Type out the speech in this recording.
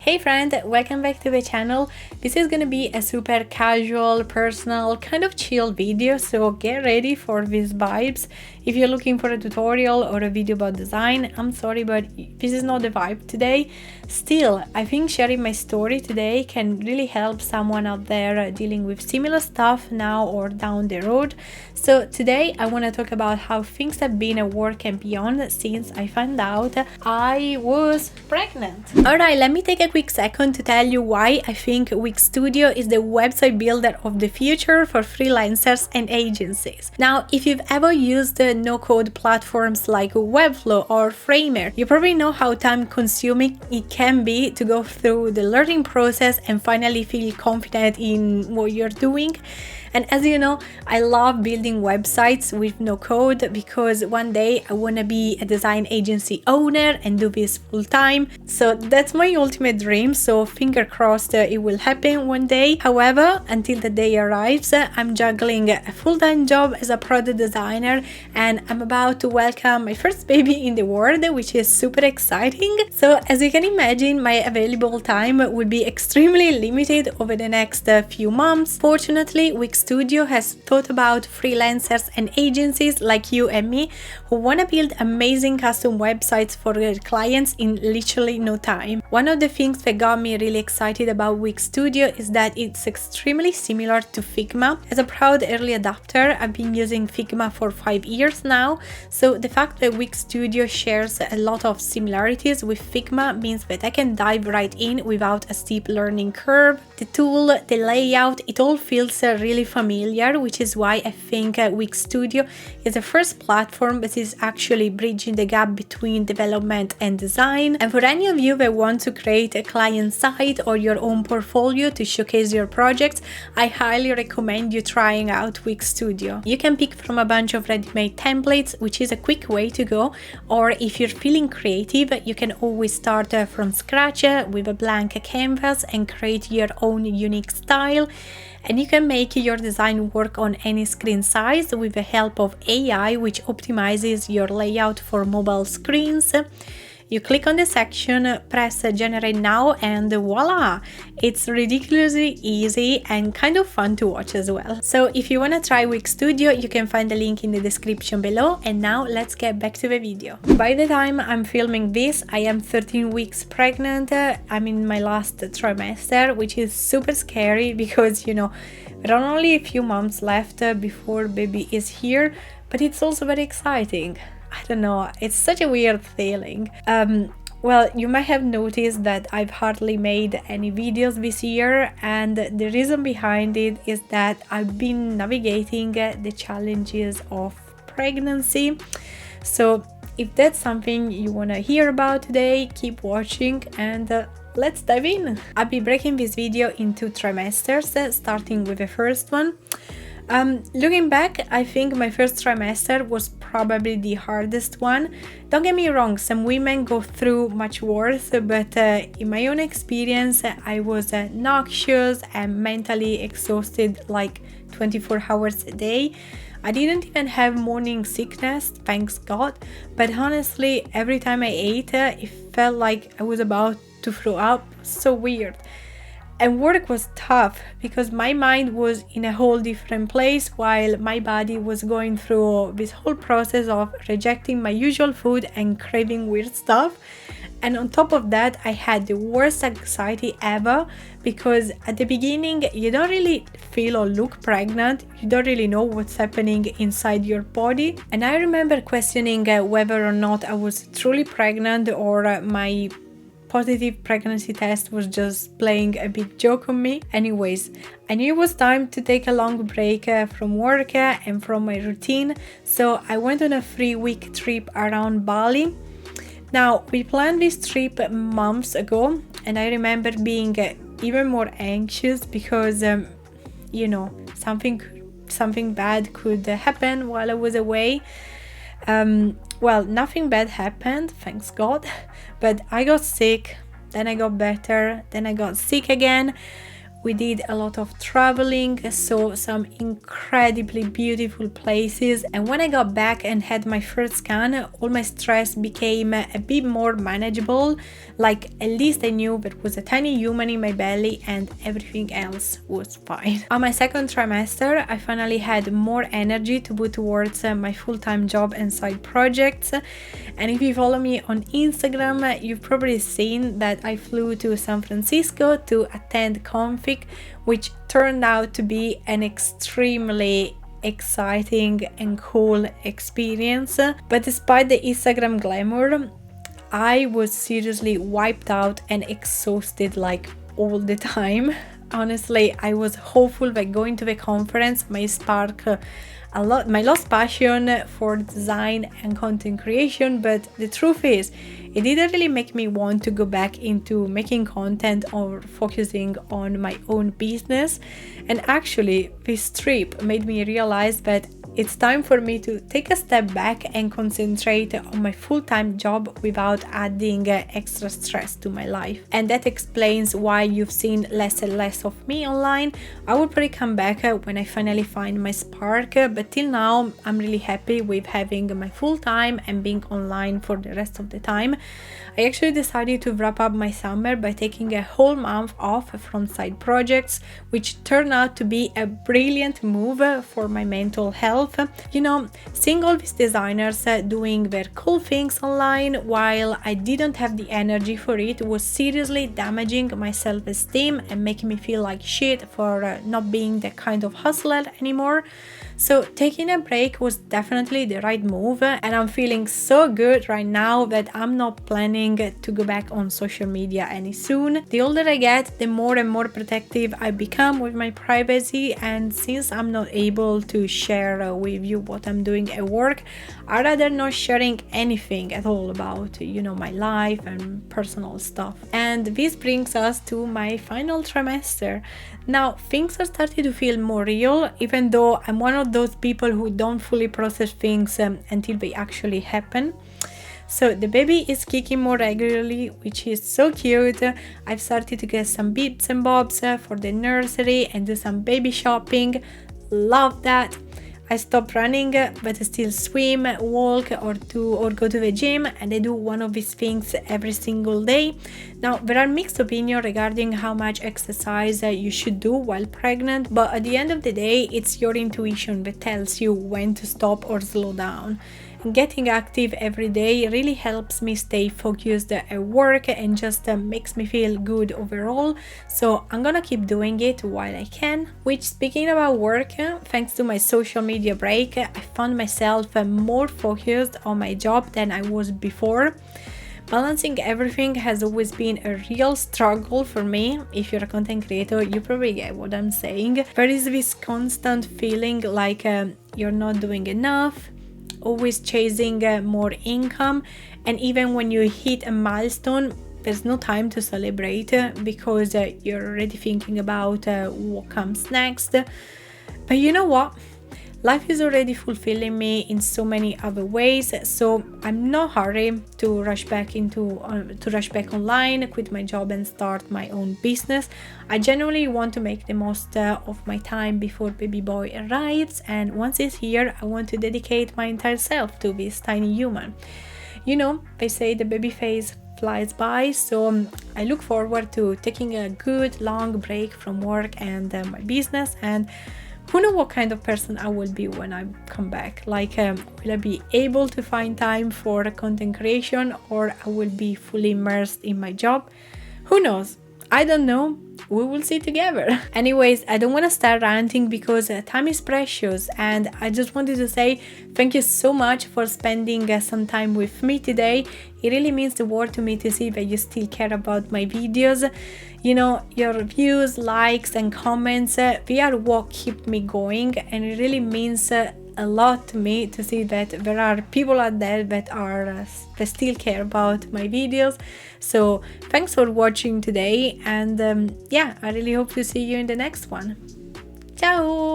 Hey friend, welcome back to the channel. This is gonna be a super casual, personal, kind of chill video, so get ready for these vibes. If you're looking for a tutorial or a video about design, I'm sorry, but this is not the vibe today. Still, I think sharing my story today can really help someone out there dealing with similar stuff now or down the road. So today I want to talk about how things have been at work and beyond since I found out I was pregnant. Alright, let me take a quick second to tell you why I think Wix Studio is the website builder of the future for freelancers and agencies. Now, if you've ever used no-code platforms like Webflow or Framer, you probably know how time-consuming it can be to go through the learning process and finally feel confident in what you're doing. And as you know, I love building websites with no code because one day I want to be a design agency owner and do this full time. So that's my ultimate dream. So finger crossed it will happen one day. However, until the day arrives, I'm juggling a full-time job as a product designer and I'm about to welcome my first baby in the world, which is super exciting. So as you can imagine, my available time will be extremely limited over the next few months. Fortunately, Wix Studio has thought about freelancers and agencies like you and me who want to build amazing custom websites for their clients in literally no time. One of the things that got me really excited about Wix Studio is that it's extremely similar to Figma. As a proud early adopter, I've been using Figma for 5 years now, so the fact that Wix Studio shares a lot of similarities with Figma means that I can dive right in without a steep learning curve. The tool, the layout, it all feels really familiar, which is why I think Wix Studio is the first platform that is actually bridging the gap between development and design. And for any of you that want to create a client site or your own portfolio to showcase your projects, I highly recommend you trying out Wix Studio. You can pick from a bunch of ready-made templates, which is a quick way to go, or if you're feeling creative, you can always start from scratch with a blank canvas and create your own unique style. And you can make your design work on any screen size with the help of AI, which optimizes your layout for mobile screens. You click on the section, press generate now, and voila! It's ridiculously easy and kind of fun to watch as well. So if you want to try Wix Studio, you can find the link in the description below. And now let's get back to the video. By the time I'm filming this, I am 13 weeks pregnant. I'm in my last trimester, which is super scary because, you know, there are only a few months left before baby is here, but it's also very exciting. I don't know, it's such a weird feeling. Well, you might have noticed that I've hardly made any videos this year, and the reason behind it is that I've been navigating the challenges of pregnancy. So if that's something you want to hear about today, keep watching and let's dive in. I'll be breaking this video into trimesters, starting with the first one. Looking back, I think my first trimester was probably the hardest one. Don't get me wrong, some women go through much worse, but in my own experience, I was noxious and mentally exhausted like 24 hours a day. I didn't even have morning sickness, thanks God, but honestly, every time I ate, it felt like I was about to throw up. So weird. And work was tough because my mind was in a whole different place while my body was going through this whole process of rejecting my usual food and craving weird stuff. And on top of that, I had the worst anxiety ever because at the beginning, you don't really feel or look pregnant. You don't really know what's happening inside your body. And I remember questioning whether or not I was truly pregnant or my positive pregnancy test was just playing a big joke on me. Anyways, I knew it was time to take a long break from work and from my routine, so I went on a 3-week trip around Bali. Now, we planned this trip months ago, and I remember being even more anxious because, you know, something bad could happen while I was away. Well, nothing bad happened, thanks God, but I got sick, then I got better, then I got sick again, We did a lot of traveling, saw some incredibly beautiful places, and when I got back and had my first scan, all my stress became a bit more manageable. Like, at least I knew there was a tiny human in my belly and everything else was fine. On my second trimester, I finally had more energy to put towards my full-time job and side projects. And if you follow me on Instagram, you've probably seen that I flew to San Francisco to attend Config, which turned out to be an extremely exciting and cool experience. But despite the Instagram glamour, I was seriously wiped out and exhausted like all the time. Honestly, I was hopeful that going to the conference may spark a lot my lost passion for design and content creation, but the truth is, it didn't really make me want to go back into making content or focusing on my own business. And actually, this trip made me realize that it's time for me to take a step back and concentrate on my full-time job without adding extra stress to my life. And that explains why you've seen less and less of me online. I will probably come back when I finally find my spark, but till now I'm really happy with having my full-time and being online for the rest of the time. I actually decided to wrap up my summer by taking a whole month off from side projects, which turned out to be a brilliant move for my mental health. You know, seeing all these designers doing their cool things online while I didn't have the energy for it was seriously damaging my self-esteem and making me feel like shit for not being the kind of hustler anymore. So taking a break was definitely the right move, and I'm feeling so good right now that I'm not planning to go back on social media any soon. The older I get, the more and more protective I become with my privacy, and since I'm not able to share with you what I'm doing at work, I'd rather not sharing anything at all about, my life and personal stuff. And this brings us to my final trimester. Now, things are starting to feel more real, even though I'm one of those people who don't fully process things until they actually happen. So the baby is kicking more regularly, which is so cute. I've started to get some bits and bobs for the nursery and do some baby shopping. Love that. I stop running, but I still swim, walk, or go to the gym, and I do one of these things every single day. Now, there are mixed opinions regarding how much exercise you should do while pregnant, but at the end of the day, it's your intuition that tells you when to stop or slow down. Getting active every day really helps me stay focused at work and just makes me feel good overall. So I'm gonna keep doing it while I can. Which, speaking about work, thanks to my social media break, I found myself more focused on my job than I was before. Balancing everything has always been a real struggle for me. If you're a content creator, you probably get what I'm saying. There is this constant feeling like you're not doing enough, always chasing more income, and even when you hit a milestone, there's no time to celebrate because you're already thinking about what comes next. But you know what? Life is already fulfilling me in so many other ways, so I'm no hurry to rush back online, quit my job and start my own business. I genuinely want to make the most of my time before baby boy arrives, and once he's here, I want to dedicate my entire self to this tiny human. They say the baby phase flies by, so I look forward to taking a good long break from work and my business, and who knows what kind of person I will be when I come back. Like, will I be able to find time for content creation, or I will be fully immersed in my job? Who knows? I don't know. We will see together. Anyways, I don't want to start ranting because time is precious, and I just wanted to say thank you so much for spending some time with me today. It really means the world to me to see that you still care about my videos. Your views, likes and comments, they are what keep me going, and it really means a lot to me to see that there are people out there that still care about my videos. So thanks for watching today, and I really hope to see you in the next one. Ciao!